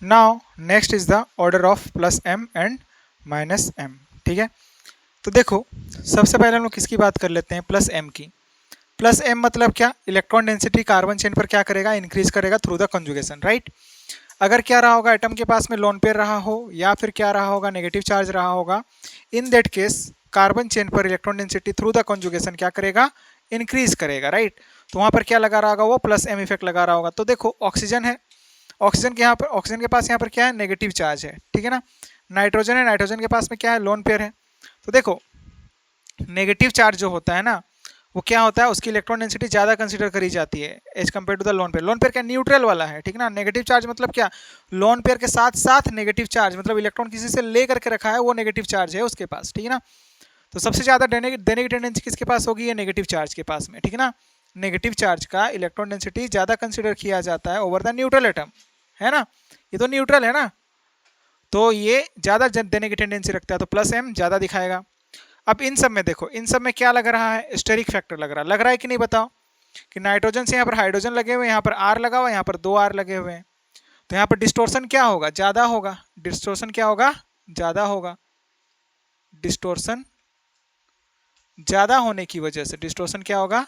Now next is the order of plus M and minus M. ठीक है, तो देखो सबसे पहले हम लोग किसकी बात कर लेते हैं, प्लस एम की। प्लस एम मतलब क्या, इलेक्ट्रॉन डेंसिटी कार्बन चेन पर क्या करेगा, इंक्रीज करेगा थ्रू द कंजुगेशन, राइट। अगर क्या रहा होगा, एटम के पास में लोन पेयर रहा हो या फिर क्या रहा होगा, नेगेटिव चार्ज रहा होगा, in that case carbon chain पर electron density through the conjugation क्या करेगा, इंक्रीज करेगा, राइट। तो वहां पर क्या लगा रहा होगा, वो प्लस एम इफेक्ट लगा रहा होगा। तो देखो ऑक्सीजन है, ऑक्सीजन के यहाँ पर, ऑक्सीजन के पास यहाँ पर क्या है, नेगेटिव चार्ज है, ठीक है ना। नाइट्रोजन है, नाइट्रोजन के पास में क्या है, लोन पेयर है। तो देखो नेगेटिव चार्ज जो होता है ना, वो क्या होता है, उसकी इलेक्ट्रॉन डेंसिटी ज़्यादा कंसीडर करी जाती है as compared to the lone pair. Lone pair क्या न्यूट्रल वाला है, ठीक ना। नेगेटिव चार्ज मतलब क्या, लोन पेयर के साथ साथ नेगेटिव चार्ज, मतलब इलेक्ट्रॉन किसी से ले करके रखा है, वो नेगेटिव चार्ज है उसके पास, ठीक है ना। तो सबसे ज़्यादा देने की टेंडेंसी किसके पास होगी, ये नेगेटिव चार्ज के पास में, ठीक है ना। नेगेटिव चार्ज का इलेक्ट्रॉन डेंसिटी ज़्यादा कंसिडर किया जाता है ओवर द न्यूट्रल एटम, है ना। ये तो न्यूट्रल है ना, तो ये ज़्यादा देने की टेंडेंसी रखता है, तो प्लस एम ज़्यादा दिखाएगा। अब इन सब में देखो, इन सब में क्या लग रहा है, स्टेरिक फैक्टर लग रहा है कि नहीं, बताओ। कि नाइट्रोजन से यहाँ पर हाइड्रोजन लगे हुए हैं, यहाँ पर आर लगा हुआ है, यहाँ पर 2 आर लगे हुए हैं, तो यहाँ पर डिस्टोर्सन क्या होगा, ज़्यादा होगा। डिस्टोर्सन क्या होगा, ज़्यादा होगा। डिस्टोर्सन ज़्यादा होने की वजह से डिस्टोर्सन क्या होगा,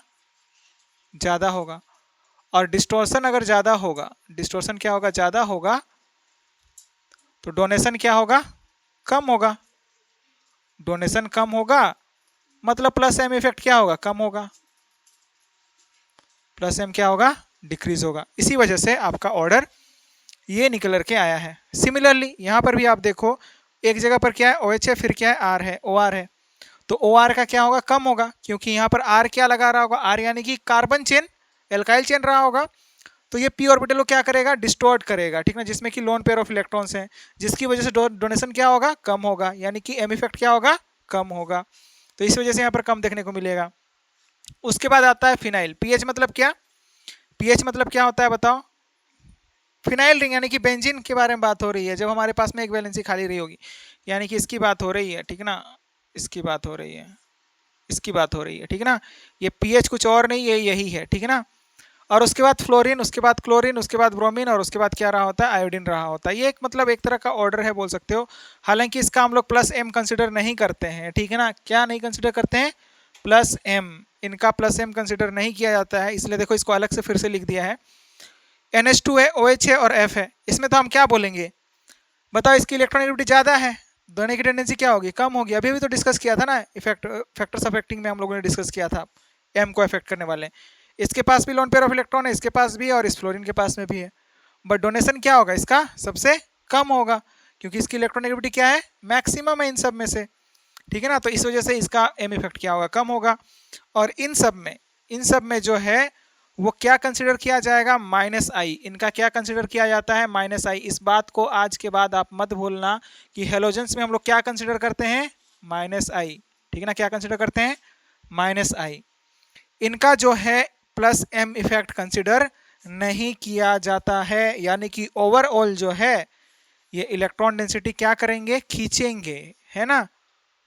ज़्यादा होगा। और डिस्टोर्सन अगर ज़्यादा होगा, डिस्टोर्सन क्या होगा, ज़्यादा होगा, तो डोनेशन क्या होगा, कम होगा। डोनेशन कम होगा मतलब प्लस एम इफेक्ट क्या होगा, कम होगा। प्लस एम क्या होगा, डिक्रीज होगा। इसी वजह से आपका ऑर्डर ये निकल के आया है। सिमिलरली यहाँ पर भी आप देखो, एक जगह पर क्या है, OH है, फिर क्या है, आर है, OR है। तो OR का क्या होगा, कम होगा, क्योंकि यहाँ पर आर क्या लगा रहा होगा, आर यानी कि कार्बन चेन, एल्काइल चेन रहा होगा। तो ये पी ऑर्बिटल को क्या करेगा, डिस्टॉर्ट करेगा, ठीक ना, जिसमें कि लोन पेयर ऑफ इलेक्ट्रॉन्स हैं, जिसकी वजह से डोनेशन क्या होगा, कम होगा, यानी कि एम इफेक्ट क्या होगा, कम होगा। तो इस वजह से यहाँ पर कम देखने को मिलेगा। उसके बाद आता है फिनाइल। पीएच मतलब क्या, पीएच मतलब क्या होता है बताओ। फिनाइल रिंग यानी कि बेंजीन के बारे में बात हो रही है, जब हमारे पास में एक वैलेंसी खाली रही होगी, यानी कि इसकी बात हो रही है, ठीक ना, इसकी बात हो रही है, इसकी बात हो रही है, ठीक ना। ये पीएच कुछ और नहीं है, यही है, ठीक है ना। और उसके बाद फ्लोरीन, उसके बाद क्लोरीन, उसके बाद ब्रोमीन, और उसके बाद क्या रहा होता है, आयोडीन रहा होता है। ये एक मतलब एक तरह का ऑर्डर है बोल सकते हो। हालांकि इसका हम लोग प्लस एम कंसिडर नहीं करते हैं, ठीक है ना। क्या नहीं कंसिडर करते हैं, प्लस एम, इनका प्लस एम कंसिडर नहीं किया जाता है, इसलिए देखो इसको अलग से फिर से लिख दिया है। NH2 है, OH है और F है। इसमें तो हम क्या बोलेंगे, बताओ, इसकी इलेक्ट्रॉनिक ज़्यादा है, दोनों की टेंडेंसी क्या होगी, कम होगी। अभी भी तो डिस्कस किया था ना, इफेक्ट फैक्टर्स अफेक्टिंग में हम लोगों ने डिस्कस किया था, एम को अफेक्ट करने वाले। इसके पास भी लोन पेयर ऑफ इलेक्ट्रॉन है, इसके पास भी है, और इस फ्लोरीन के पास में भी है। बट डोनेशन क्या होगा इसका, सबसे कम होगा, क्योंकि इसकी इलेक्ट्रॉनिक क्या है, मैक्सिमम है इन सब में से, ठीक है ना। तो इस वजह से इसका एम इफेक्ट क्या होगा, कम होगा। और इन सब में जो है वो क्या कंसिडर किया जाएगा, माइनस आई। इनका क्या कंसिडर किया जाता है, माइनस आई। इस बात को आज के बाद आप मत भूलना कि हेलोजेंस में हम लोग क्या कंसिडर करते हैं, माइनस आई, ठीक है ना। क्या कंसिडर करते हैं, माइनस आई। इनका जो है प्लस एम इफेक्ट कंसिडर नहीं किया जाता है, यानी कि ओवरऑल जो है ये इलेक्ट्रॉन डेंसिटी क्या करेंगे, खींचेंगे, है ना,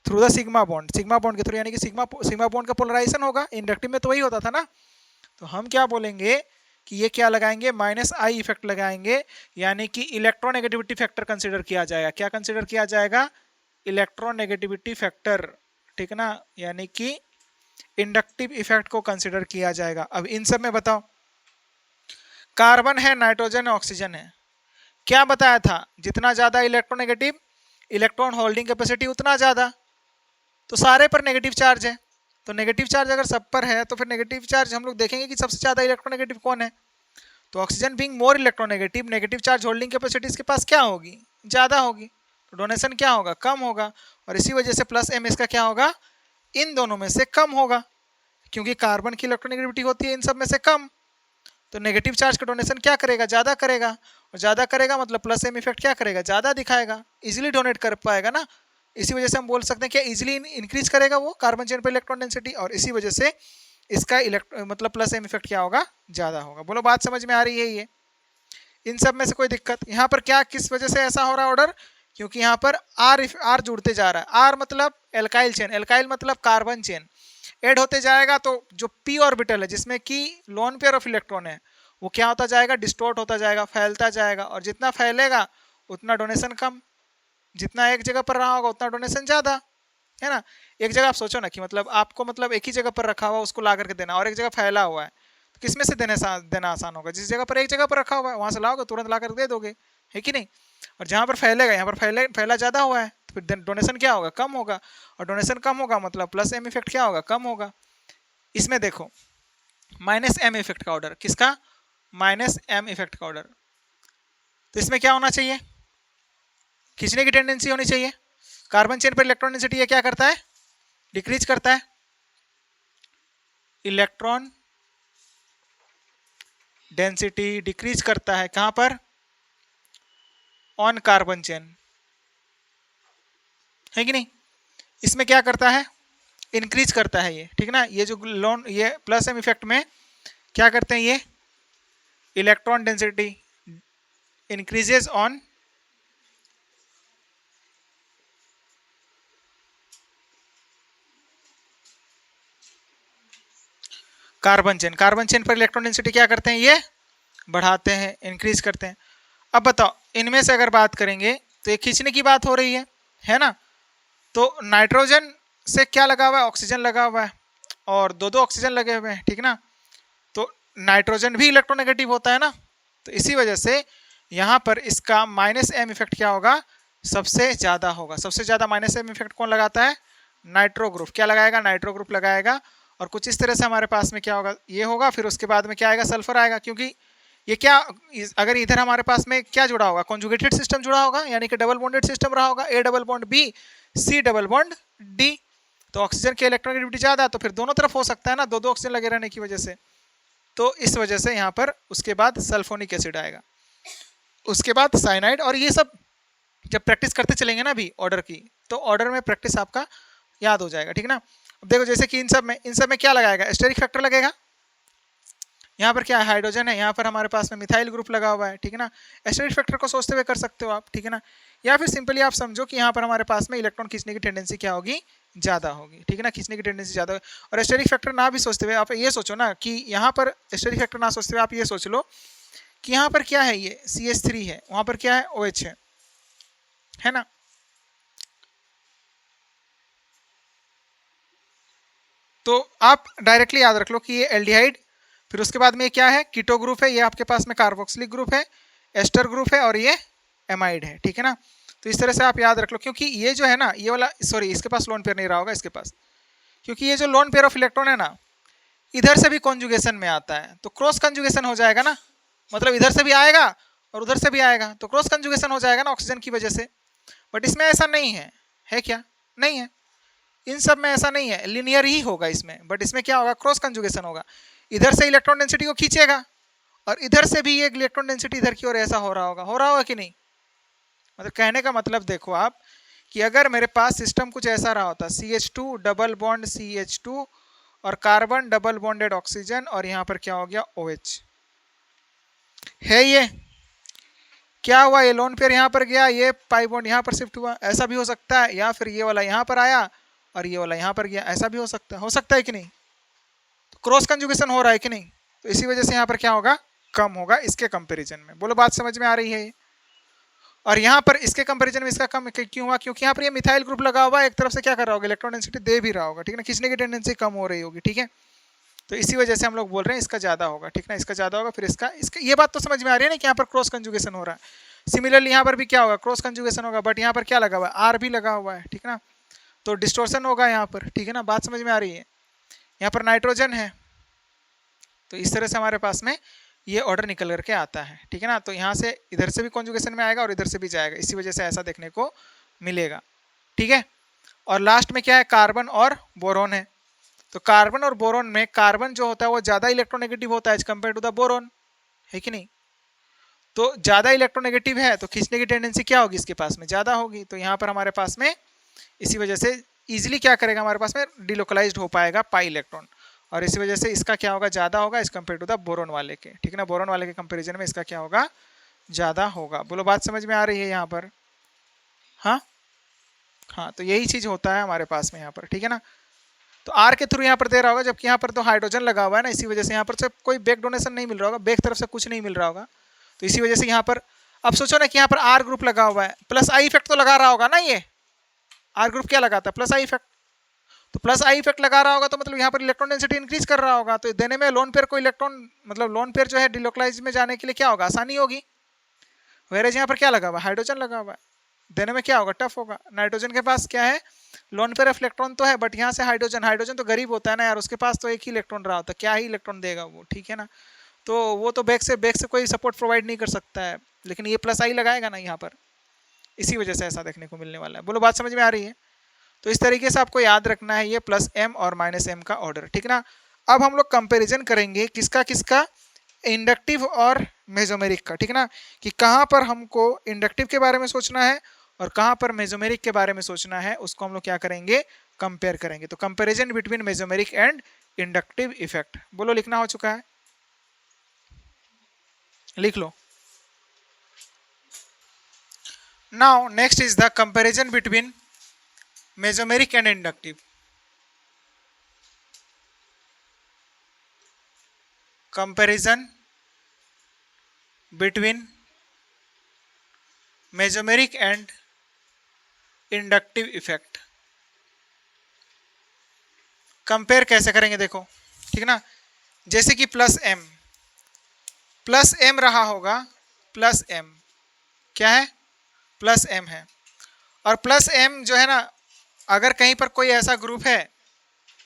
through the sigma bond. Sigma bond के थ्रू, यानी कि सिग्मा बॉन्ड का पोलराइजेशन होगा। इंडक्टिव में तो वही होता था ना। तो हम क्या बोलेंगे कि ये क्या लगाएंगे, माइनस आई इफेक्ट लगाएंगे, यानी कि इलेक्ट्रोनेगेटिविटी फैक्टर कंसिडर किया जाएगा। क्या कंसिडर किया जाएगा, इलेक्ट्रोनेगेटिविटी फैक्टर, ठीक है ना, यानी कि इंडक्टिव इफेक्ट को कंसिडर किया जाएगा। अब इन सब में बताओ, कार्बन है, नाइट्रोजन है, ऑक्सीजन है, क्या बताया था, जितना ज्यादा इलेक्ट्रोनेगेटिव, इलेक्ट्रॉन होल्डिंग कैपेसिटी उतना ज्यादा। तो सारे पर नेगेटिव चार्ज है, तो नेगेटिव चार्ज अगर सब पर है तो फिर नेगेटिव चार्ज हम लोग देखेंगे कि सबसे ज़्यादा इलेक्ट्रोनेगेटिव कौन है। तो oxygen being more electronegative, negative charge holding capacity इसके पास क्या होगी, ज़्यादा होगी, तो डोनेशन क्या होगा, कम होगा। और इसी वजह से प्लस एम इसका क्या होगा, इन दोनों में से कम होगा, क्योंकि कार्बन की इलेक्ट्रोनेगेटिविटी होती है इन सब में से कम। तो नेगेटिव चार्ज का डोनेशन क्या करेगा, ज़्यादा करेगा, और ज़्यादा करेगा मतलब प्लस एम इफेक्ट क्या करेगा, ज़्यादा दिखाएगा, इजीली डोनेट कर पाएगा ना। इसी वजह से हम बोल सकते हैं कि इजीली इंक्रीज करेगा वो कार्बन चेन पर इलेक्ट्रॉन डेंसिटी, और इसी वजह से इसका मतलब प्लस एम इफेक्ट क्या होगा, ज़्यादा होगा। बोलो बात समझ में आ रही है ये, इन सब में से कोई दिक्कत। यहाँ पर क्या, किस वजह से ऐसा हो रहा है ऑर्डर, क्योंकि यहाँ पर आर जुड़ते जा रहा है। आर मतलब एल्काइल चेन, एल्काइल मतलब कार्बन चेन, ऐड होते जाएगा, तो जो पी ऑर्बिटल है जिसमें कि लोन पेयर ऑफ इलेक्ट्रॉन है, वो क्या होता जाएगा, डिस्टोर्ट होता जाएगा, फैलता जाएगा, और जितना फैलेगा उतना डोनेशन कम, जितना एक जगह पर रहा होगा उतना डोनेशन ज्यादा, है ना। एक जगह आप सोचो ना कि मतलब आपको मतलब एक ही जगह पर रखा हुआ उसको ला करके देना, और एक जगह फैला हुआ है, तो किसमें से देना आसान होगा, जिस जगह पर एक जगह पर रखा हुआ है वहां से लाओगे तुरंत ला कर दे दोगे, है कि नहीं। और जहां पर फैलेगा, यहाँ पर फैला ज्यादा हुआ है, तो फिर डोनेशन क्या होगा, कम होगा, और डोनेशन कम होगा मतलब प्लस एम इफेक्ट क्या होगा, कम होगा। इसमें देखो माइनस एम इफेक्ट का ऑर्डर, किसका, माइनस एम इफेक्ट का ऑर्डर, तो इसमें क्या होना चाहिए, खींचने की टेंडेंसी होनी चाहिए। कार्बन चेन पर इलेक्ट्रॉन डेंसिटी ये क्या करता है, डिक्रीज करता है, इलेक्ट्रॉन डेंसिटी डिक्रीज करता है, कहां पर, ऑन कार्बन चेन, है कि नहीं। इसमें क्या करता है, इंक्रीज करता है ये, ठीक ना। ये जो लोन, ये प्लस एम इफेक्ट में क्या करते हैं, ये electron density increases on carbon chain, carbon chain पर इलेक्ट्रॉन डेंसिटी क्या करते हैं, ये बढ़ाते हैं, इंक्रीज करते हैं। अब बताओ इनमें से अगर बात करेंगे तो ये खींचने की बात हो रही है ना। तो नाइट्रोजन से क्या लगा हुआ है, ऑक्सीजन लगा हुआ है, और दो दो ऑक्सीजन लगे हुए हैं, ठीक ना। तो नाइट्रोजन भी इलेक्ट्रोनेगेटिव होता है ना, तो इसी वजह से यहाँ पर इसका माइनस एम इफेक्ट क्या होगा, सबसे ज्यादा होगा। सबसे ज्यादा माइनस एम इफेक्ट कौन लगाता है, नाइट्रो ग्रुप, क्या लगाएगा, नाइट्रो ग्रुप लगाएगा। और कुछ इस तरह से हमारे पास में क्या होगा, ये होगा, फिर उसके बाद में क्या आएगा, सल्फर आएगा, क्योंकि ये क्या, अगर इधर हमारे पास में क्या जुड़ा होगा, कॉन्जुगेटेड सिस्टम जुड़ा होगा, यानी कि डबल बॉन्डेड सिस्टम रहा होगा, A double bond B, C double bond D, तो ऑक्सीजन की इलेक्ट्रोनेगेटिविटी ज्यादा, तो फिर दोनों तरफ हो सकता है ना, दो दो ऑक्सीजन लगे रहने की वजह से। तो इस वजह से यहाँ पर उसके बाद सल्फोनिक एसिड आएगा, उसके बाद साइनाइड, और ये सब जब प्रैक्टिस करते चलेंगे ना अभी ऑर्डर की, तो ऑर्डर में प्रैक्टिस आपका याद हो जाएगा, ठीक ना। अब देखो जैसे कि इन सब में क्या लगाएगा, स्टेरिक फैक्टर लगेगा, यहाँ पर क्या है, हाइड्रोजन है, यहाँ पर हमारे पास में मिथाइल ग्रुप लगा हुआ है, ठीक है ना। एस्टेरिक फैक्टर को सोचते हुए कर सकते हो आप, ठीक है ना। या फिर सिंपली आप समझो कि यहाँ पर हमारे पास में इलेक्ट्रॉन खींचने की टेंडेंसी क्या होगी, ज्यादा होगी, ठीक है ना, खींचने की टेंडेंसी ज्यादा होगी। और एस्टेरिक फैक्टर ना भी सोचते हुए आप ये सोचो ना कि यहाँ पर एस्टेरिक फैक्टर ना सोचते हुए आप ये सोच लो कि यहाँ पर क्या है, ये CH3 है, वहां पर क्या है, OH है ना। तो आप डायरेक्टली याद रख लो कि ये एल्डिहाइड, फिर उसके बाद में ये क्या है, कीटो ग्रुप है, ये आपके पास में कार्बोक्सिलिक ग्रुप है, एस्टर ग्रुप है, और ये एमाइड है, ठीक है ना। तो इस तरह से आप याद रख लो, क्योंकि ये जो है ना, ये वाला, सॉरी इसके पास लोन पेयर नहीं रहा होगा इसके पास, क्योंकि ये जो लोन पेयर ऑफ इलेक्ट्रॉन है ना, इधर से भी कॉन्जुगेशन में आता है, तो क्रॉस कंजुगेशन हो जाएगा ना, मतलब इधर से भी आएगा और उधर से भी आएगा, तो क्रॉस कंजुगेशन हो जाएगा ना ऑक्सीजन की वजह से। बट इसमें ऐसा नहीं है क्या, नहीं है, इन सब में ऐसा नहीं है, लिनियर ही होगा इसमें, बट इसमें क्या होगा, क्रॉस कंजुगेशन होगा, इधर से इलेक्ट्रॉन डेंसिटी को खींचेगा और इधर से भी एक इलेक्ट्रॉन डेंसिटी इधर की ओर ऐसा हो रहा होगा कि नहीं। मतलब कहने का मतलब देखो आप कि अगर मेरे पास सिस्टम कुछ ऐसा रहा होता, CH2 डबल बॉन्ड CH2 और कार्बन डबल बॉन्डेड ऑक्सीजन, और यहाँ पर क्या हो गया, OH है, ये क्या हुआ, ये लोन पेयर यहाँ पर गया, ये पाई बॉन्ड यहाँ पर शिफ्ट हुआ, ऐसा भी हो सकता है, या फिर ये वाला यहाँ पर आया और ये वाला यहाँ पर गया, ऐसा भी हो सकता है कि नहीं। तो क्रॉस कंजुगेशन हो रहा है कि नहीं, तो इसी वजह से यहाँ पर क्या होगा, कम होगा इसके कंपैरिजन में। बोलो बात समझ में आ रही है। और यहाँ पर इसके कंपैरिजन में इसका कम क्यों हुआ, क्योंकि यहाँ पर ये मिथाइल ग्रुप लगा हुआ है, एक तरफ से क्या कर रहा होगा, इलेक्ट्रॉन डेंसिटी दे भी रहा होगा, ठीक है ना, खींचने की टेंडेंसी कम हो रही होगी, ठीक है। तो इसी वजह से हम लोग बोल रहे हैं इसका ज्यादा होगा, ठीक ना, इसका ज्यादा होगा, फिर इसका ये बात तो समझ में आ रही है ना कि यहाँ पर क्रॉस कंजुगेशन हो रहा है। सिमिलरली यहाँ पर भी क्या होगा, क्रॉस कंजुगेशन होगा, बट यहाँ पर क्या लगा हुआ है, आर भी लगा हुआ है, ठीक ना, तो डिस्टोर्शन होगा यहाँ पर, ठीक है ना, बात समझ में आ रही है। यहाँ पर नाइट्रोजन है, तो इस तरह से हमारे पास में ये ऑर्डर निकल करके आता है, ठीक है ना। तो यहाँ से इधर से भी कॉन्जुगेशन में आएगा और इधर से भी जाएगा, इसी वजह से ऐसा देखने को मिलेगा, ठीक है। और लास्ट में क्या है, कार्बन और बोरोन है। तो कार्बन और बोरोन में कार्बन जो होता है वो ज्यादा इलेक्ट्रोनेगेटिव होता है as compared to the boron, है कि नहीं। तो ज्यादा इलेक्ट्रोनेगेटिव है तो खींचने की टेंडेंसी क्या होगी, इसके पास में ज्यादा होगी, तो यहाँ पर हमारे पास में इसी वजह से इजीली क्या करेगा, हमारे पास में डिलोकलाइज्ड हो पाएगा पाई इलेक्ट्रॉन, और इसी वजह से इसका क्या होगा, ज्यादा होगा as compared to the boron वाले के, ठीक है ना। बोरोन वाले के कंपेरिजन में इसका क्या होगा, ज्यादा होगा। बोलो बात समझ में आ रही है यहाँ पर। हाँ हाँ, तो यही चीज होता है हमारे पास में यहाँ पर, ठीक है ना। तो आर के थ्रू यहाँ पर दे रहा होगा, जबकि यहाँ पर तो हाइड्रोजन लगा हुआ है ना, इसी वजह से यहाँ पर से कोई बैक डोनेशन नहीं मिल रहा होगा, बैक तरफ से कुछ नहीं मिल रहा होगा, तो इसी वजह से यहाँ पर अब सोचो ना कि यहाँ पर आर ग्रुप लगा हुआ है, प्लस आई इफेक्ट तो लगा रहा होगा ना, ये आर ग्रुप क्या लगाता है, प्लस आई इफेक्ट, तो प्लस आई इफेक्ट लगा रहा होगा तो मतलब यहाँ पर इलेक्ट्रॉन डेंसिटी इंक्रीज कर रहा होगा, तो देने में लोन पेयर को इलेक्ट्रॉन मतलब लोन पेयर जो है डिलोकलाइज में जाने के लिए क्या होगा, आसानी होगी। वेरेज यहाँ पर क्या लगा हुआ है, हाइड्रोजन लगा हुआ है, देने में क्या होगा, टफ होगा। नाइट्रोजन के पास क्या है, लोन पेयर ऑफ इलेक्ट्रॉन तो है, बट यहाँ से हाइड्रोजन, हाइड्रोजन तो गरीब होता है ना यार, उसके पास तो एक ही इलेक्ट्रॉन रहा होता है, क्या ही इलेक्ट्रॉन देगा वो, ठीक है ना, तो वो तो बैक से कोई सपोर्ट प्रोवाइड नहीं कर सकता है, लेकिन ये प्लस आई लगाएगा ना यहाँ पर, इसी वजह से ऐसा देखने को मिलने वाला है। बोलो बात समझ में आ रही है। तो इस तरीके से आपको याद रखना है ये प्लस एम और माइनस एम का ऑर्डर, ठीक ना। अब हम लोग कंपेरिजन करेंगे किसका किसका, इंडक्टिव और मेसोमेरिक का, ठीक ना, कि कहाँ पर हमको इंडक्टिव के बारे में सोचना है और कहाँ पर मेसोमेरिक के बारे में सोचना है, उसको हम लोग क्या करेंगे, कंपेयर करेंगे। तो comparison between mesomeric and inductive effect, बोलो लिखना हो चुका है, लिख लो। Now next is the comparison between mesomeric and inductive. Comparison between mesomeric and inductive effect. Compare कैसे करेंगे देखो, ठीक ना, जैसे कि प्लस एम रहा होगा, प्लस एम क्या है, प्लस एम है, और प्लस एम जो है ना, अगर कहीं पर कोई ऐसा ग्रुप है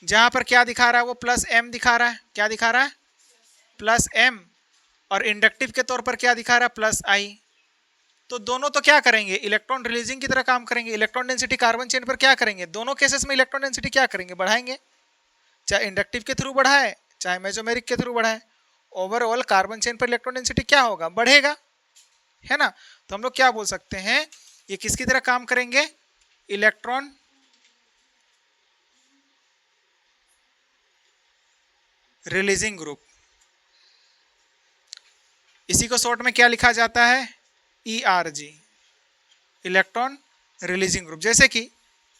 जहां पर क्या दिखा रहा है, वो प्लस एम दिखा रहा है, क्या दिखा रहा है, प्लस एम, और इंडक्टिव के तौर पर क्या दिखा रहा है, प्लस आई, तो दोनों तो क्या करेंगे, इलेक्ट्रॉन रिलीजिंग की तरह काम करेंगे। इलेक्ट्रॉन डेंसिटी कार्बन चेन पर क्या करेंगे, दोनों केसेस में इलेक्ट्रॉन डेंसिटी क्या करेंगे, बढ़ाएंगे, चाहे इंडक्टिव के थ्रू बढ़ाए चाहे मेसोमेरिक के थ्रू बढ़ाए, ओवरऑल कार्बन चेन पर इलेक्ट्रॉन डेंसिटी क्या होगा, बढ़ेगा, है ना। तो हम लोग क्या बोल सकते हैं, ये किसकी तरह काम करेंगे, इलेक्ट्रॉन रिलीजिंग ग्रुप, इसी को शॉर्ट में क्या लिखा जाता है, ERG, इलेक्ट्रॉन रिलीजिंग ग्रुप। जैसे कि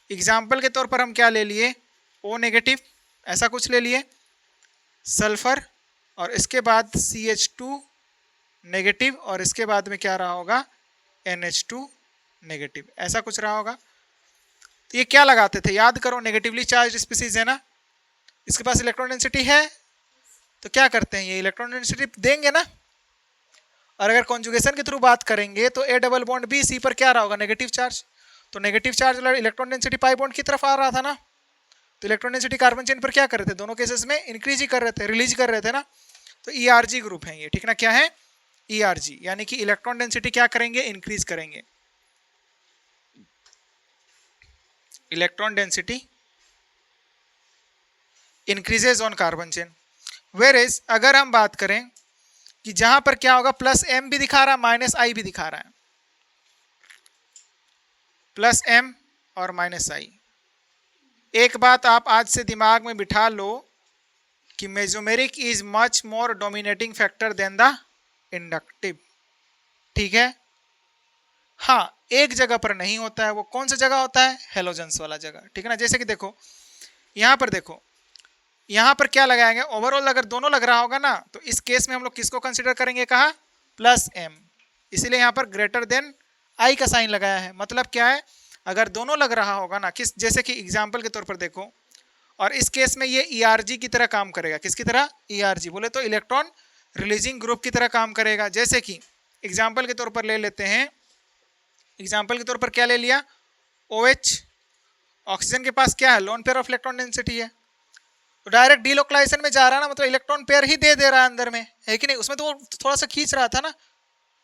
एग्जाम्पल के तौर पर हम क्या ले लिए, O नेगेटिव ऐसा कुछ ले लिए, सल्फर, और इसके बाद CH2 नेगेटिव, और इसके बाद में क्या रहा होगा, NH2 नेगेटिव, ऐसा कुछ रहा होगा। तो ये क्या लगाते थे, याद करो, नेगेटिवली चार्ज स्पीसीज है ना, इसके पास इलेक्ट्रॉन डेंसिटी है, तो क्या करते हैं, ये इलेक्ट्रॉन डेंसिटी देंगे ना। और अगर कॉन्जुगेशन के थ्रू बात करेंगे तो A double bond B C पर क्या रहा होगा, नेगेटिव चार्ज, तो नेगेटिव चार्ज वाला इलेक्ट्रॉन डेंसिटी पाई बॉन्ड की तरफ आ रहा था ना, तो इलेक्ट्रॉन डेंसिटी कार्बन चेन पर क्या कर रहे थे, दोनों केसेस में इंक्रीज ही कर रहे थे, रिलीज कर रहे थे ना, तो ERG ग्रुप है ये, ठीक ना, क्या है, ERG, यानी कि इलेक्ट्रॉन डेंसिटी क्या करेंगे, इंक्रीज करेंगे, electron density increases on carbon chain. Whereas अगर हम बात करें कि जहां पर क्या होगा, प्लस एम भी दिखा रहा है, माइनस आई भी दिखा रहा है, प्लस एम और माइनस आई, एक बात आप आज से दिमाग में बिठा लो कि mesomeric is much more dominating factor than the inductive, ठीक है। हाँ, एक जगह पर नहीं होता है, वो कौन सा जगह होता है, हेलोजेंस वाला जगह, ठीक है ना। जैसे कि देखो यहां पर देखो, यहाँ पर क्या लगाएंगे, ओवरऑल अगर दोनों लग रहा होगा ना, तो इस केस में हम लोग किसको कंसिडर करेंगे, कहा, प्लस एम, इसीलिए यहाँ पर ग्रेटर देन आई का साइन लगाया है। मतलब क्या है, अगर दोनों लग रहा होगा ना, किस, जैसे कि एग्जाम्पल के तौर पर देखो, और इस केस में ये ERG की तरह काम करेगा, किसकी तरह, ERG बोले तो इलेक्ट्रॉन रिलीजिंग ग्रुप की तरह काम करेगा। जैसे कि एग्जाम्पल के तौर पर ले लेते हैं, एग्जाम्पल के तौर पर क्या ले लिया, OH, ऑक्सीजन के पास क्या है, lone pair of electron density है, तो डायरेक्ट डीलोकलाइजेशन में जा रहा है ना, मतलब इलेक्ट्रॉन पेयर ही दे रहा है अंदर में, है कि नहीं, उसमें तो वो थोड़ा सा खींच रहा था ना,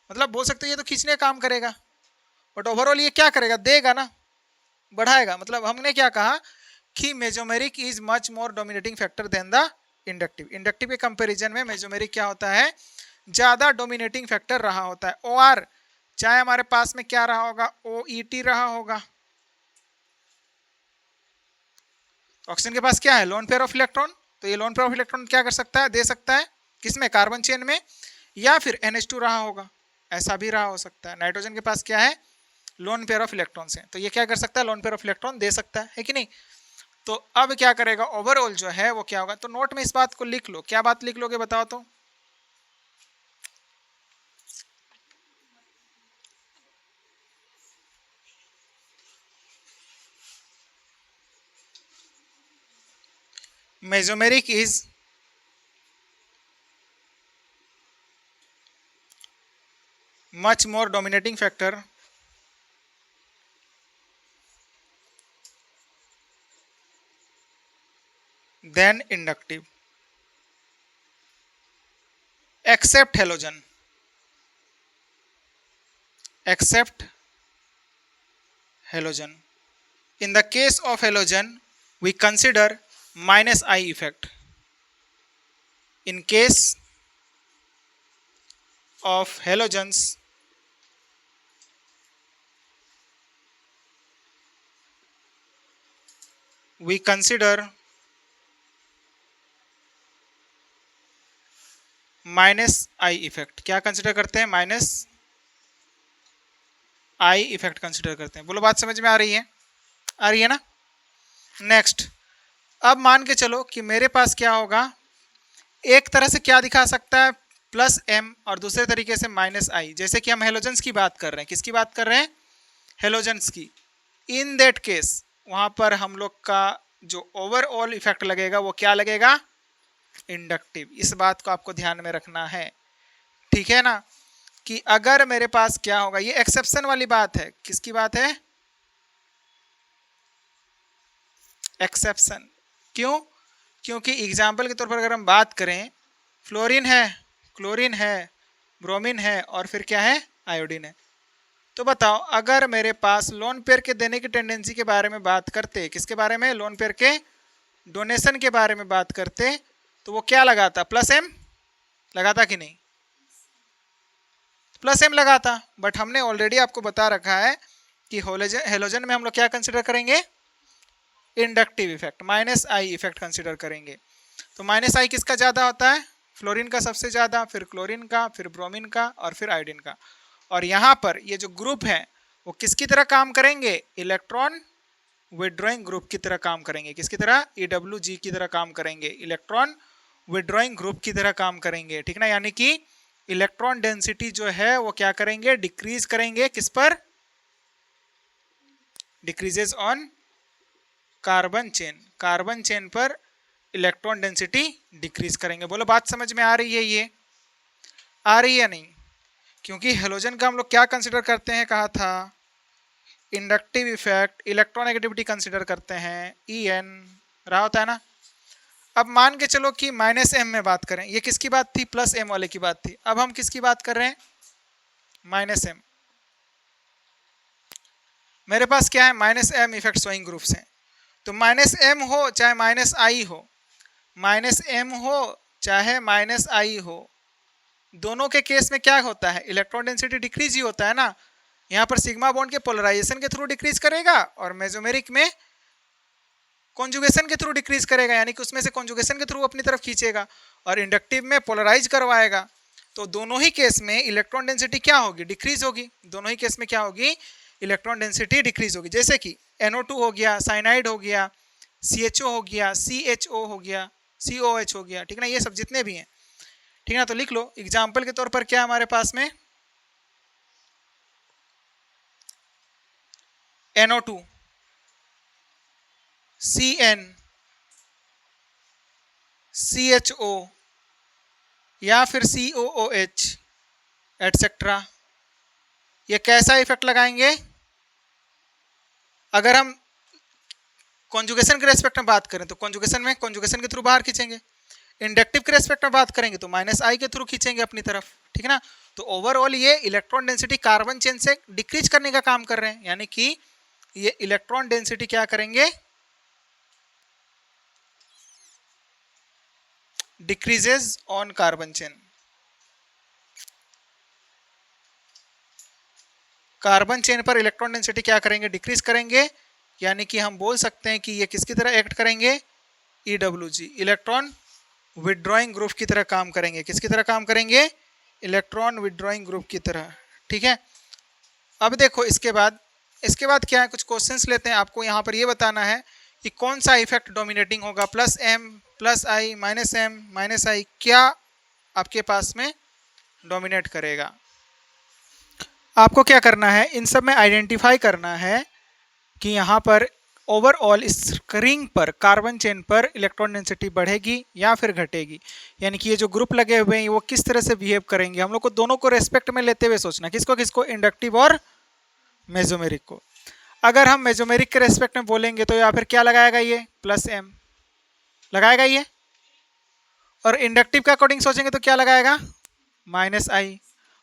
मतलब बोल सकते हो ये तो खींचने का काम करेगा, बट ओवरऑल ये क्या करेगा, देगा ना, बढ़ाएगा। मतलब हमने क्या कहा कि mesomeric is much more dominating factor than the inductive, inductive के कंपैरिजन में मेसोमेरिक क्या होता है, ज्यादा डोमिनेटिंग फैक्टर रहा होता है। OR चाहे हमारे पास में क्या रहा होगा, OET रहा होगा, ऑक्सीजन के पास क्या है, लोन पेयर ऑफ इलेक्ट्रॉन, तो ये लोन पेयर ऑफ इलेक्ट्रॉन क्या कर सकता है, दे सकता है, किसमें, कार्बन चेन में, या फिर NH2 रहा होगा, ऐसा भी रहा हो सकता है। नाइट्रोजन के पास क्या है, लोन पेयर ऑफ इलेक्ट्रॉन्स है, तो ये क्या कर सकता है, लोन पेयर ऑफ इलेक्ट्रॉन दे सकता है कि नहीं। तो अब क्या करेगा, ओवरऑल जो है वो क्या होगा। तो नोट में इस बात को लिख लो, क्या बात लिख लोगे बताओ तो। Mesomeric is much more dominating factor than inductive except halogen, except halogen. In the case of halogen we consider minus I effect. In case of halogens we consider minus I effect. क्या consider करते हैं, minus I effect consider करते हैं। बोलो बात समझ में आ रही है, आ रही है ना। नेक्स्ट, अब मान के चलो कि मेरे पास क्या होगा, एक तरह से क्या दिखा सकता है प्लस एम और दूसरे तरीके से माइनस आई। जैसे कि हम हेलोजेंस की बात कर रहे हैं, किसकी बात कर रहे हैं, हेलोजेंस की। इन दैट केस वहां पर हम लोग का जो ओवरऑल इफेक्ट लगेगा वो क्या लगेगा, इंडक्टिव। इस बात को आपको ध्यान में रखना है, ठीक है ना। कि अगर मेरे पास क्या होगा, ये एक्सेप्शन वाली बात है। किसकी बात है, एक्सेप्शन। क्यों, क्योंकि एग्जाम्पल के तौर पर अगर हम बात करें, फ्लोरीन है, क्लोरीन है, ब्रोमीन है और फिर क्या है, आयोडीन है। तो बताओ अगर मेरे पास लोन पेयर के देने की टेंडेंसी के बारे में बात करते, किसके बारे में, लोन पेयर के डोनेशन के बारे में बात करते, तो वो क्या लगाता, प्लस एम लगाता कि नहीं, प्लस एम लगाता। बट हमने ऑलरेडी आपको बता रखा है कि हेलोजन में हम लोग क्या कंसिडर करेंगे, inductive effect, minus I effect consider करेंगे। तो माइनस आई किसका ज़्यादा होता है, फ्लोरीन का सबसे ज़्यादा, फिर क्लोरीन का, फिर ब्रोमीन का और फिर आयोडीन का। और यहाँ पर ये जो ग्रुप है वो किसकी तरह काम करेंगे, इलेक्ट्रॉन विड्रॉइंग ग्रुप की तरह काम करेंगे। किसकी तरह, EWG की तरह काम करेंगे, इलेक्ट्रॉन विड्रॉइंग ग्रुप की तरह काम करेंगे, ठीक ना। यानी कि इलेक्ट्रॉन डेंसिटी जो है वो क्या करेंगे, डिक्रीज करेंगे, किस पर, decreases on carbon chain, carbon chain पर इलेक्ट्रॉन डेंसिटी डिक्रीज करेंगे। बोलो बात समझ में आ रही है, ये आ रही है नहीं। क्योंकि हेलोजन का हम लोग क्या कंसिडर करते हैं, कहा था इंडक्टिव इफेक्ट, इलेक्ट्रोनेगेटिविटी कंसिडर करते हैं, EN रहा होता है ना। अब मान के चलो कि माइनस एम में बात करें, ये किसकी बात थी, प्लस एम वाले की बात थी। अब हम किसकी बात कर रहे हैं, माइनस एम। मेरे पास क्या है, minus M effect showing groups हैं। तो माइनस एम हो चाहे माइनस आई हो, माइनस एम हो चाहे माइनस आई हो, दोनों के केस में क्या होता है, इलेक्ट्रॉन डेंसिटी डिक्रीज ही होता है ना। यहाँ पर सिग्मा बॉन्ड के पोलराइजेशन के थ्रू डिक्रीज करेगा और मेसोमेरिक में कॉन्जुगेशन के थ्रू डिक्रीज करेगा, यानी कि उसमें से कॉन्जुगेशन के थ्रू अपनी तरफ खींचेगा, और इंडक्टिव में पोलराइज करवाएगा। तो दोनों ही केस में इलेक्ट्रॉन डेंसिटी क्या होगी, डिक्रीज होगी। दोनों ही केस में क्या होगी, इलेक्ट्रॉन डेंसिटी डिक्रीज होगी। जैसे कि NO2 हो गया, साइनाइड हो गया, CHO हो गया, CHO हो गया, COH हो गया, ठीक ना। ये सब जितने भी हैं, ठीक ना। तो लिख लो एग्जाम्पल के तौर पर क्या हमारे पास में, NO2, CN, CHO या फिर COOH एटसेट्रा। ये कैसा इफेक्ट लगाएंगे, अगर हम कॉन्जुगेशन के रेस्पेक्ट में बात करें तो कॉन्जुगेशन में कॉन्जुगेशन के थ्रू बाहर खींचेंगे, इंडक्टिव के रेस्पेक्ट में बात करेंगे तो माइनस आई के थ्रू खींचेंगे अपनी तरफ, ठीक है ना। तो ओवरऑल ये इलेक्ट्रॉन डेंसिटी कार्बन चेन से डिक्रीज करने का काम कर रहे हैं, यानी कि ये इलेक्ट्रॉन डेंसिटी क्या करेंगे, decreases on carbon chain. Carbon chain पर इलेक्ट्रॉन डेंसिटी क्या करेंगे, डिक्रीज करेंगे। यानी कि हम बोल सकते हैं कि ये किसकी तरह एक्ट करेंगे, EWG, इलेक्ट्रॉन विड्रॉइंग ग्रुप की तरह काम करेंगे। किसकी तरह काम करेंगे, इलेक्ट्रॉन विड्रॉइंग ग्रुप की तरह, ठीक है। अब देखो इसके बाद क्या है, कुछ क्वेश्चंस लेते हैं। आपको यहाँ पर ये बताना है कि कौन सा इफेक्ट डोमिनेटिंग होगा, प्लस एम प्लस आई माइनस एम माइनस आई, क्या आपके पास में डोमिनेट करेगा। आपको क्या करना है, इन सब में आइडेंटिफाई करना है कि यहाँ पर ओवरऑल इस रिंग पर कार्बन चेन पर इलेक्ट्रॉन डेंसिटी बढ़ेगी या फिर घटेगी, यानी कि ये जो ग्रुप लगे हुए हैं वो किस तरह से बिहेव करेंगे। हम लोग को दोनों को रेस्पेक्ट में लेते हुए सोचना, किसको किसको, इंडक्टिव और मेसोमेरिक को। अगर हम मेसोमेरिक के रेस्पेक्ट में बोलेंगे तो या फिर क्या लगाएगा, ये प्लस एम लगाएगा ये, और इंडक्टिव के अकॉर्डिंग सोचेंगे तो क्या लगाएगा, माइनस आई।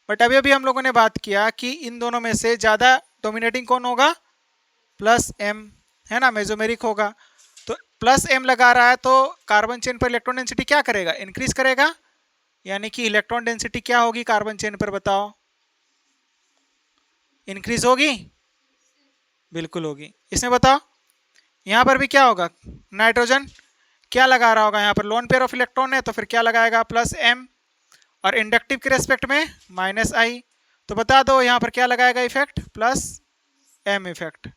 बट अभी अभी हम लोगों ने बात किया कि इन दोनों में से ज़्यादा डोमिनेटिंग कौन होगा, प्लस एम, है ना, मेसोमेरिक होगा। तो प्लस एम लगा रहा है तो कार्बन चेन पर इलेक्ट्रॉन डेंसिटी क्या करेगा, इंक्रीज करेगा, यानी कि इलेक्ट्रॉन डेंसिटी क्या होगी कार्बन चेन पर, बताओ, इंक्रीज होगी, बिल्कुल होगी। इसमें बताओ यहाँ पर भी क्या होगा, नाइट्रोजन क्या लगा रहा होगा, यहाँ पर लोन पेयर ऑफ इलेक्ट्रॉन है तो फिर क्या लगाएगा, प्लस एम, और इंडक्टिव के रेस्पेक्ट में माइनस आई। तो बता दो यहाँ पर क्या लगाएगा इफेक्ट, प्लस एम इफेक्ट,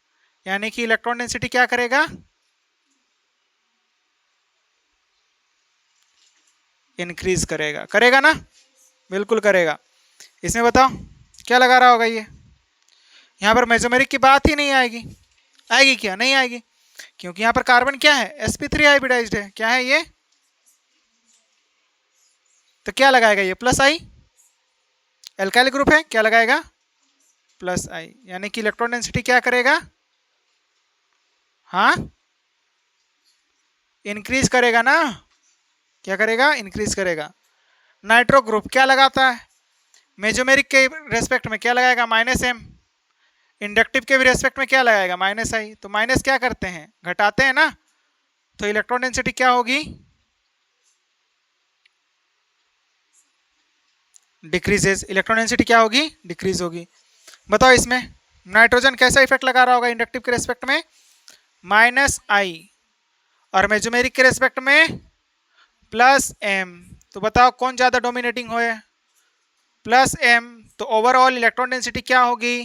यानी कि इलेक्ट्रॉन डेंसिटी क्या करेगा, इंक्रीज करेगा, करेगा ना, बिल्कुल करेगा। इसमें बताओ क्या लगा रहा होगा ये, यहाँ पर मेसोमेरिक की बात ही नहीं आएगी, आएगी क्या, नहीं आएगी, क्योंकि यहाँ पर कार्बन क्या है, sp3 हाइब्रिडाइज्ड है, क्या है ये, तो क्या लगाएगा ये, प्लस आई, एल्काइल ग्रुप है, क्या लगाएगा, प्लस आई, यानी कि इलेक्ट्रॉन डेंसिटी क्या करेगा, हाँ इंक्रीज करेगा ना, क्या करेगा, इंक्रीज करेगा। नाइट्रो ग्रुप क्या लगाता है, मेसोमेरिक के रेस्पेक्ट में क्या लगाएगा, माइनस एम, इंडक्टिव के भी रेस्पेक्ट में क्या लगाएगा, माइनस आई। तो माइनस क्या करते हैं, घटाते हैं ना, तो इलेक्ट्रॉन डेंसिटी क्या होगी, डिक्रीजेज, इलेक्ट्रॉन डेंसिटी क्या होगी, डिक्रीज होगी। बताओ इसमें नाइट्रोजन कैसा इफेक्ट लगा रहा होगा इंडक्टिव के रेस्पेक्ट में, माइनस आई, और मेसोमेरिक के रेस्पेक्ट में प्लस एम। तो बताओ कौन ज़्यादा डोमिनेटिंग हो, प्लस एम, तो ओवरऑल इलेक्ट्रॉन डेंसिटी क्या होगी,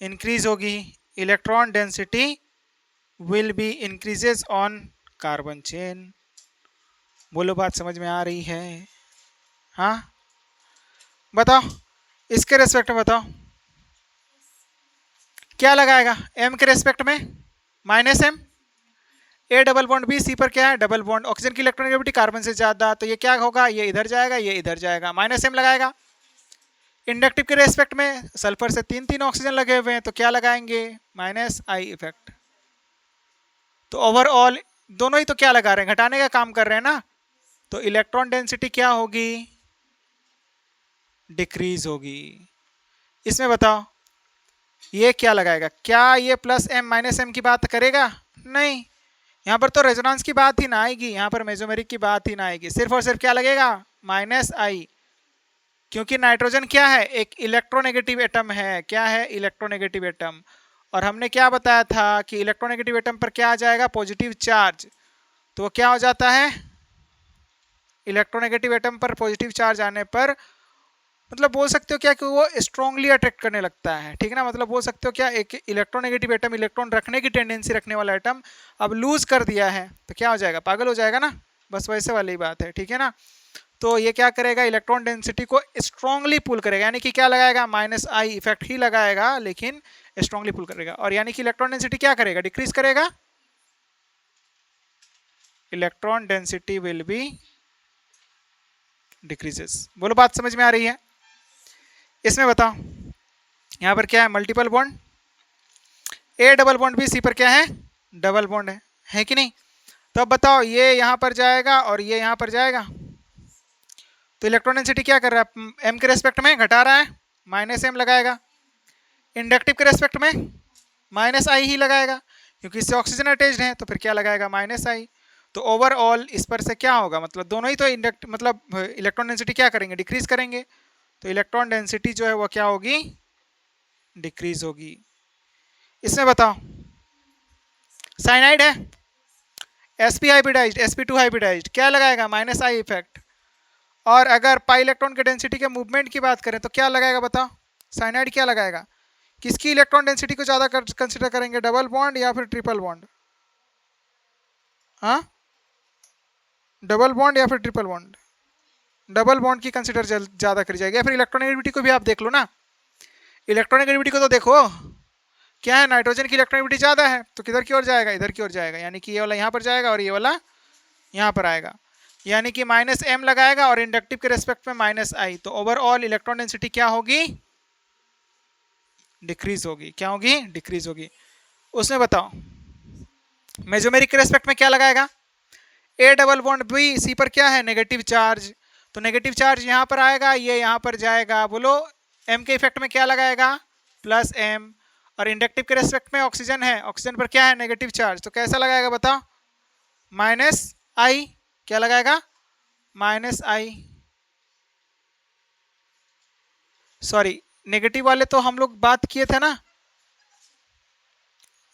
इंक्रीज होगी, electron density will be increases on carbon chain. बोलो बात समझ में आ रही है, हाँ बताओ इसके रेस्पेक्ट में बताओ क्या लगाएगा, एम के रेस्पेक्ट में minus M, A double bond B, C पर क्या है, डबल बॉन्ड, ऑक्सीजन की इलेक्ट्रॉनिक कार्बन से ज़्यादा, तो ये क्या होगा, ये इधर जाएगा, ये इधर जाएगा, माइनस एम लगाएगा। इंडक्टिव के रेस्पेक्ट में सल्फर से तीन तीन ऑक्सीजन लगे हुए हैं तो क्या लगाएंगे, माइनस आई इफेक्ट। तो ओवरऑल दोनों ही तो क्या लगा रहे हैं, घटाने का काम कर रहे हैं ना, तो इलेक्ट्रॉन डेंसिटी क्या होगी, डिक्रीज होगी। इसमें बताओ ये क्या लगाएगा, क्या ये प्लस एम माइनस एम की बात करेगा, नहीं, यहाँ पर तो रेजोनेंस की बात ही ना आएगी, यहाँ पर मेसोमेरिक की बात ही ना आएगी, सिर्फ और सिर्फ क्या लगेगा, माइनस आई, क्योंकि नाइट्रोजन क्या है, एक इलेक्ट्रोनेगेटिव एटम है, क्या है, इलेक्ट्रोनेगेटिव एटम, और हमने क्या बताया था कि इलेक्ट्रोनेगेटिव एटम पर क्या आ जाएगा, पॉजिटिव चार्ज, तो वो क्या हो जाता है, इलेक्ट्रोनेगेटिव एटम पर पॉजिटिव चार्ज आने पर मतलब बोल सकते हो क्या कि वो स्ट्रांगली अट्रैक्ट करने लगता है, ठीक है ना, मतलब बोल सकते हो क्या, एक इलेक्ट्रोनेगेटिव एटम इलेक्ट्रॉन रखने की टेंडेंसी रखने वाला एटम अब लूज कर दिया है तो क्या हो जाएगा, पागल हो जाएगा ना, बस वैसे वाली बात है, ठीक है ना। तो ये क्या करेगा, इलेक्ट्रॉन डेंसिटी को स्ट्रांगली पुल करेगा, यानी कि क्या लगाएगा, माइनस आई इफेक्ट ही लगाएगा लेकिन स्ट्रांगली पुल करेगा, और यानी कि इलेक्ट्रॉन डेंसिटी क्या करेगा, डिक्रीज करेगा, electron density will be decreases. बोलो बात समझ में आ रही है। इसमें बताओ यहाँ पर क्या है, multiple bond, A double bond B, C पर क्या है, डबल बॉन्ड है कि नहीं। तो अब बताओ ये यहाँ पर जाएगा और ये यहाँ पर जाएगा, तो इलेक्ट्रॉन डेंसिटी क्या कर रहा है, एम के रेस्पेक्ट में घटा रहा है, माइनस एम लगाएगा, इंडक्टिव के रेस्पेक्ट में माइनस आई ही लगाएगा, क्योंकि इससे ऑक्सीजन अटैच्ड है तो फिर क्या लगाएगा, माइनस आई। तो ओवरऑल इस पर से क्या होगा, मतलब दोनों ही तो मतलब इलेक्ट्रॉन डेंसिटी क्या करेंगे, डिक्रीज करेंगे, तो इलेक्ट्रॉन डेंसिटी जो है वो क्या होगी, डिक्रीज होगी। इसमें बताओ साइनाइड है, sp हाइब्रिडाइज्ड, sp2 हाइब्रिडाइज्ड, क्या लगाएगा, माइनस आई इफेक्ट, और अगर पाई इलेक्ट्रॉन के डेंसिटी के मूवमेंट की बात करें तो क्या लगाएगा, बताओ साइनाइड क्या लगाएगा, किसकी इलेक्ट्रॉन डेंसिटी को ज़्यादा कंसिडर करेंगे, डबल बॉन्ड या फिर ट्रिपल बॉन्ड, हाँ, डबल बॉन्ड या फिर ट्रिपल बॉन्ड? डबल बॉन्ड की कंसिडर ज्यादा करी जाएगी। या फिर इलेक्ट्रोनेगेटिविटी को भी आप देख लो ना, इलेक्ट्रोनेगेटिविटी को तो देखो, क्या है, नाइट्रोजन की इलेक्ट्रोनेगेटिविटी ज्यादा है तो किधर की ओर जाएगा, इधर की ओर जाएगा, यानी कि ये वाला यहाँ पर जाएगा और ये वाला यहाँ पर आएगा, यानी कि -m लगाएगा और इंडक्टिव के रेस्पेक्ट में -i, तो ओवरऑल इलेक्ट्रॉन डेंसिटी क्या होगी, डिक्रीज होगी। क्या होगी, डिक्रीज होगी। उसमें बताओ मेसोमेरिक के रेस्पेक्ट में क्या लगाएगा, A double bond B C पर क्या है, नेगेटिव चार्ज, तो नेगेटिव चार्ज यहाँ पर आएगा, ये यहाँ पर जाएगा, बोलो m के इफेक्ट में क्या लगाएगा, +m, और इंडक्टिव के रेस्पेक्ट में ऑक्सीजन है, ऑक्सीजन पर क्या है, नेगेटिव चार्ज, तो कैसा लगाएगा बताओ, -i, क्या लगाएगा, -i, सॉरी नेगेटिव वाले तो हम लोग बात किए थे ना,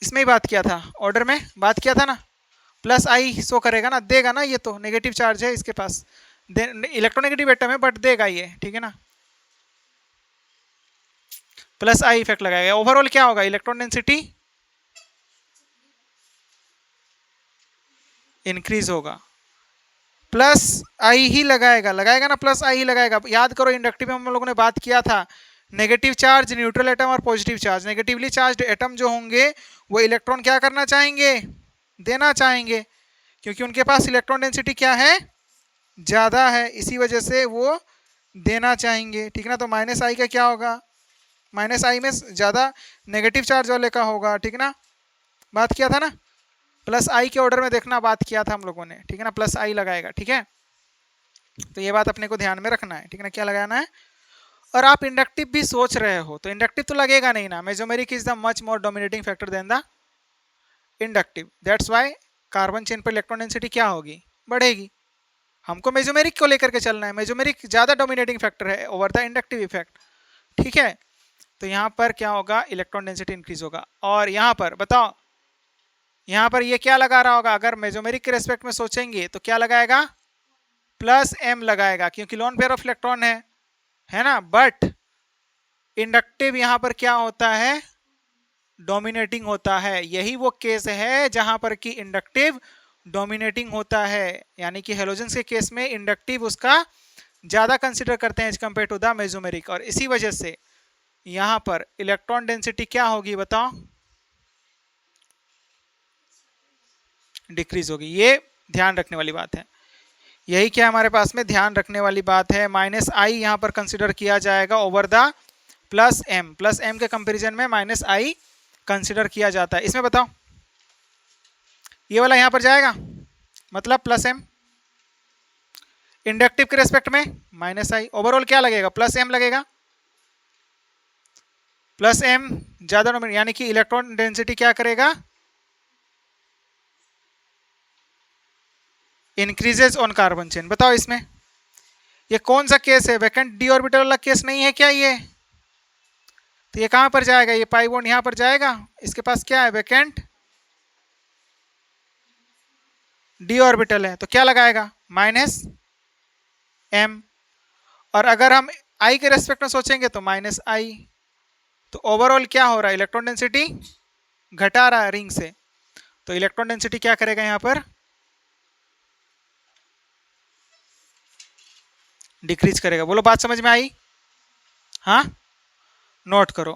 इसमें ही बात किया था, ऑर्डर में बात किया था ना, +i शो करेगा ना, देगा ना, ये तो नेगेटिव चार्ज है इसके पास, इलेक्ट्रोनेगेटिव एटम है बट देगा ये, ठीक है ना, +i इफेक्ट लगाएगा। ओवरऑल क्या होगा, इलेक्ट्रॉन डेंसिटी इंक्रीज होगा, +i ही लगाएगा, लगाएगा ना, +i ही लगाएगा। याद करो इंडक्टिव में हम लोगों ने बात किया था, नेगेटिव चार्ज, न्यूट्रल एटम और positive charge, negatively charge atom जो होंगे वो इलेक्ट्रॉन क्या करना चाहेंगे, देना चाहेंगे, क्योंकि उनके पास इलेक्ट्रॉन डेंसिटी क्या है, ज़्यादा है, इसी वजह से वो देना चाहेंगे, ठीक ना। तो -i का क्या होगा, -i में ज़्यादा नेगेटिव चार्ज वाले का होगा, ठीक ना, बात किया था ना, +i के ऑर्डर में देखना, बात किया था हम लोगों ने, ठीक है ना, +i लगाएगा, ठीक है। तो ये बात अपने को ध्यान में रखना है, ठीक है ना, क्या लगाना है। और आप इंडक्टिव भी सोच रहे हो तो इंडक्टिव तो लगेगा नहीं ना, mesomeric is the much more dominating factor than the inductive, that's why carbon chain पर इलेक्ट्रॉन डेंसिटी क्या होगी, बढ़ेगी। हमको मेसोमेरिक को लेकर के चलना है, मेसोमेरिक ज़्यादा डोमिनेटिंग फैक्टर है ओवर द इंडक्टिव इफेक्ट, ठीक है। तो यहाँ पर क्या होगा, इलेक्ट्रॉन डेंसिटी इंक्रीज होगा। और यहाँ पर बताओ, यहाँ पर ये क्या लगा रहा होगा, अगर मेसोमेरिक के रेस्पेक्ट में सोचेंगे तो क्या लगाएगा, +m लगाएगा, क्योंकि लोन पेयर ऑफ इलेक्ट्रॉन है ना। बट इंडक्टिव यहाँ पर क्या होता है, डोमिनेटिंग होता है, यही वो केस है जहां पर कि इंडक्टिव डोमिनेटिंग होता है, यानी कि हेलोजेंस के केस में इंडक्टिव उसका ज्यादा कंसिडर करते हैं as compare to the mesomeric, और इसी वजह से यहां पर इलेक्ट्रॉन डेंसिटी क्या होगी बताओ, डिक्रीज होगी। ये ध्यान रखने वाली बात है, यही क्या हमारे पास में ध्यान रखने वाली बात है। -i यहाँ पर कंसिडर किया जाएगा ओवर द +m के कंपैरिजन में -i कंसिडर किया जाता है। इसमें बताओ ये वाला यहाँ पर जाएगा, मतलब +m, इंडक्टिव के रेस्पेक्ट में -i, ओवरऑल क्या लगेगा, +m लगेगा, +m ज्यादा डोमिनेट, यानी कि इलेक्ट्रॉन डेंसिटी क्या करेगा, इंक्रीजेज ऑन कार्बन चेन। बताओ इसमें ये कौन सा केस है, वैकेंट डी ऑर्बिटल वाला केस नहीं है क्या ये, तो ये कहां पर जाएगा, ये पाई बॉन्ड यहां पर जाएगा, इसके पास क्या है, वैकेंट डी ऑर्बिटल है, तो क्या लगाएगा, -m, और अगर हम i के रेस्पेक्ट में सोचेंगे तो -i, तो ओवरऑल क्या हो रहा है, इलेक्ट्रॉन डेंसिटी घटा रहा है रिंग से, तो इलेक्ट्रॉन डेंसिटी क्या करेगा, यहां पर डिक्रीज करेगा। बोलो बात समझ में आई, हाँ, नोट करो।